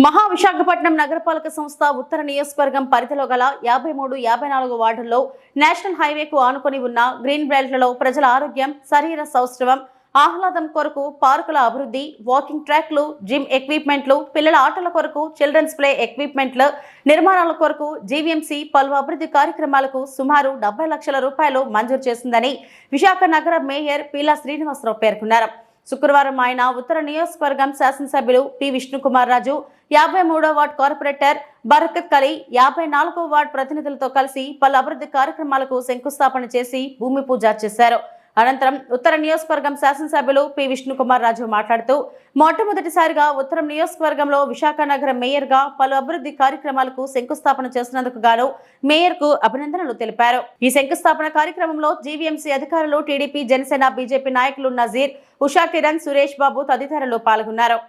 విశాఖపట్నం నగరపాలక సంస్థ ఉత్తర నియోజకవర్గం పరిధిలో గల 53, 54 వార్డుల్లో నేషనల్ హైవేకు ఆనుకొని ఉన్న గ్రీన్ బెల్ట్లలో ప్రజల ఆరోగ్యం, శరీర సౌష్ఠవం, ఆహ్లాదం కొరకు పార్కుల అభివృద్ధి, వాకింగ్ ట్రాక్లు, జిమ్ ఎక్విప్మెంట్లు, పిల్లల ఆటల కొరకు చిల్డ్రన్స్ ప్లే ఎక్విప్మెంట్ల నిర్మాణాల కొరకు జీవీఎంసీ పలు అభివృద్ధి కార్యక్రమాలకు సుమారు 70 లక్షల రూపాయలు మంజూరు చేసిందని విశాఖ నగర మేయర్ పీలా శ్రీనివాసరావు పేర్కొన్నారు. శుక్రవారం ఆయన ఉత్తర నియోజకవర్గం శాసనసభ్యులు P Vishnukumar Raju, 53వ ward corporator బరకత్ Ali, 54వ ward ప్రతినిధులతో కలిసి పలు అభివృద్ధి కార్యక్రమాలకు శంకుస్థాపన చేసి భూమి పూజ చేశారు. అనంతరం ఉత్తర నియోజకవర్గం శాసనసభ్యులు పి విష్ణుకుమార్ రాజు మాట్లాడుతూ మొట్టమొదటిసారిగా ఉత్తరం నియోజకవర్గంలో విశాఖ నగర మేయర్ గా పలు అభివృద్ధి కార్యక్రమాలకు శంకుస్థాపన చేసినందుకు గాను మేయర్ కు అభినందనలు తెలిపారు. ఈ శంకుస్థాపన కార్యక్రమంలో జీవీఎంసీ అధికారులు, టీడీపీ, జనసేన, బీజేపీ నాయకులు నజీర్, ఉషా కిరణ్, సురేష్ బాబు తదితరులు పాల్గొన్నారు.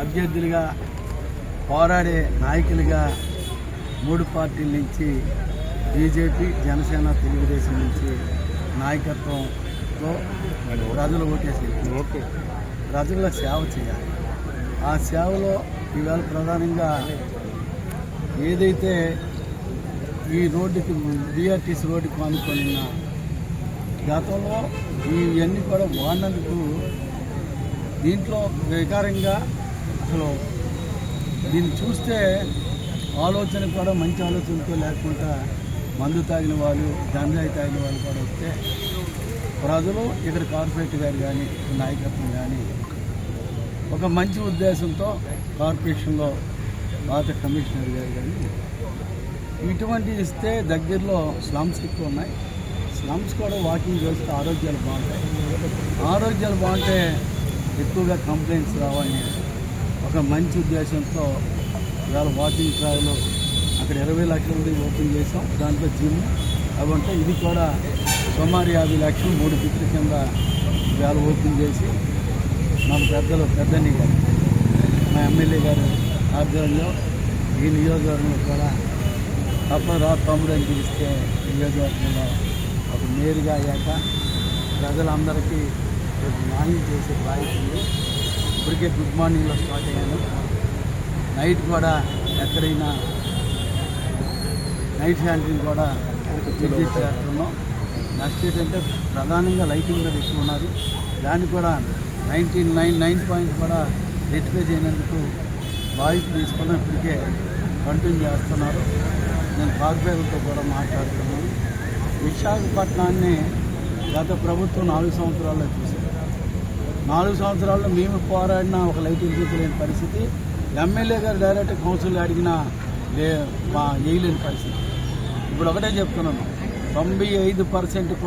అభ్యర్థులుగా పోరాడే నాయకులుగా 3 పార్టీల నుంచి బీజేపీ, జనసేన, తెలుగుదేశం నుంచి నాయకత్వంలో ప్రజలు ఓటేసి ప్రజల సేవ చేయాలి. ఆ సేవలో ఇవాళ ప్రధానంగా ఏదైతే ఈ రోడ్డుకి బీఆర్టీసీ రోడ్డుకి ఆనుకొని గతంలో ఇవన్నీ కూడా వాడినందుకు దీంట్లో వికారంగా అసలు దీన్ని చూస్తే ఆలోచన కూడా మంచి ఆలోచనతో లేకుండా మందు తాగిన వాళ్ళు, గంజాయి తాగిన వాళ్ళు కూడా వస్తే ప్రజలు ఇక్కడ కార్పొరేటర్ గారు కానీ నాయకత్వం కానీ ఒక మంచి ఉద్దేశంతో కార్పొరేషన్లో పాత కమిషనర్ గారు కానీ ఇటువంటి ఇస్తే దగ్గరలో స్లమ్స్ ఎక్కువ ఉన్నాయి. స్లమ్స్ కూడా వాకింగ్ చేస్తే ఆరోగ్యాలు బాగుంటే ఎక్కువగా కంప్లైంట్స్ రావాలని ఒక మంచి ఉద్దేశంతో ఇవాళ వాకింగ్ ట్రావెల్ అక్కడ 20 లక్షలది ఓపెన్ చేసాం. దాంట్లో జిమ్ అవి ఉంటే ఇది కూడా సుమారు 50 లక్షలు 3 ఫీట్ల కింద ఇవాళ ఓపెన్ చేసి మన పెద్దని గారు, మా ఎమ్మెల్యే గారు ఆధ్వర్యంలో ఈ నియోజకవర్గంలో కూడా తమ్ముడు అని పిలిస్తే నియోజకవర్గంలో ఒక మేరుగా అయ్యాక ప్రజలందరికీ న్యాయం చేసే బాధ్యత ఉంది. ఇప్పటికే గుడ్ మార్నింగ్లో స్టార్ట్ అయ్యాను. నైట్ కూడా ఎక్కడైనా నైట్ శాంతిని కూడా విజిట్ చేస్తున్నాం. నెక్స్ట్ ఏంటంటే ప్రధానంగా లైటింగ్ కూడా ఎక్కువ ఉన్నది. దాన్ని కూడా 9 పాయింట్ కూడా రెక్టిఫై చేయనందుకు బాధ్యత తీసుకున్నాం. ఇప్పటికే కంటిన్యూ చేస్తున్నారు. నేను కార్పొరేటర్తో కూడా మాట్లాడుతున్నాను. విశాఖపట్నాన్ని గత ప్రభుత్వం 4 సంవత్సరాల్లో చూశారు. 4 సంవత్సరాల్లో మేము పోరాడినా ఒక లైట్ ఇరిగించలేని పరిస్థితి, ఎమ్మెల్యే గారు డైరెక్ట్ కౌన్సిల్ అడిగినా వేయలేని పరిస్థితి. ఇప్పుడు ఒకటే చెప్తున్నాను, 95% కూడా